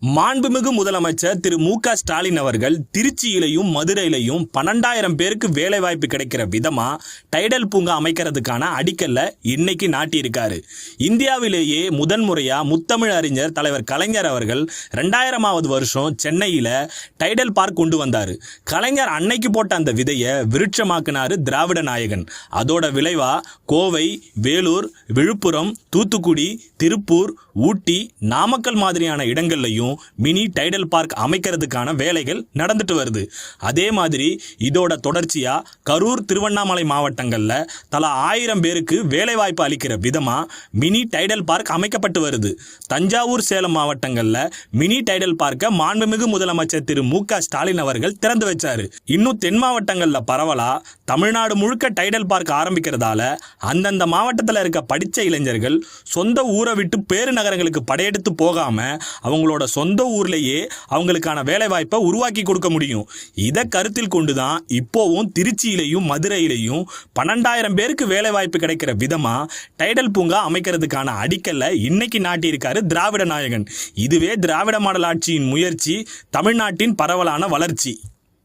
மாண்புமிகு முதலமைச்சர் திரு மு.க. ஸ்டாலின் அவர்கள் திருச்சியிலையும் மதுரையிலையும் 12,000 பேருக்கு வேலைவாய்ப்பு கிடைக்கிற விதமா டைடல் பூங்கா அமைக்கிறதுக்கான அடிக்கல்ல இன்னைக்கு நாட்டியிருக்காரு. இந்தியாவிலேயே முதன்முறையா முத்தமிழ் அறிஞர் தலைவர் கலைஞர் அவர்கள் 2000ஆவது வருஷம் சென்னையில டைடல் பார்க் கொண்டு வந்தாரு. கலைஞர் அன்னைக்கு போட்ட அந்த விதையை விருட்சமாக்குனாரு திராவிட நாயகன். அதோட விளைவா கோவை, வேலூர், விழுப்புரம், தூத்துக்குடி, திருப்பூர், ஊட்டி, நாமக்கல் மாதிரியான இடங்கள்லையும் மினி டைடல் பார்க் அமைக்கிறதுக்கான வேலைகள் நடந்துட்டு வருது. அதே மாதிரி இதோட தொடர்ச்சியா கரூர், திருவண்ணாமலை மாவட்டங்கள்ல தலா 1000 பேருக்கு வேலைவாய்ப்பு அளிக்கிற விதமா மினி டைடல் பார்க் அமைக்கப்பட்டு வருது. தஞ்சாவூர், சேலம் மாவட்டங்கள்ல மினி டைடல் பார்க்க மாண்புமிகு முதலமைச்சர் திரு மு.க. ஸ்டாலின் அவர்கள் திறந்து வச்சாரு. இன்னும் தென் மாவட்டங்கள்ல பரவலா தமிழ்நாடு முழுக்க டைடல் பார்க் ஆரம்பிக்கிறதால அந்தந்த மாவட்டத்தில் இருக்க படிச்ச இளைஞர்கள் சொந்த ஊரை விட்டு பேரு நகரங்களுக்கு படையெடுத்து போகாம அவங்களோட சொந்த ஊர்லேயே அவங்களுக்கான வேலைவாய்ப்பை உருவாக்கி கொடுக்க முடியும். இதை கருத்தில் கொண்டுதான் இப்போவும் திருச்சியிலையும் மதுரையிலையும் 12,000 பேருக்கு வேலைவாய்ப்பு கிடைக்கிற விதமா டைடல் பூங்கா அமைக்கிறதுக்கான அடிக்கல்ல இன்னைக்கு நாட்டியிருக்காரு திராவிட நாயகன். இதுவே திராவிட மாடல் ஆட்சியின் முயற்சி, தமிழ்நாட்டின் பரவலான வளர்ச்சி.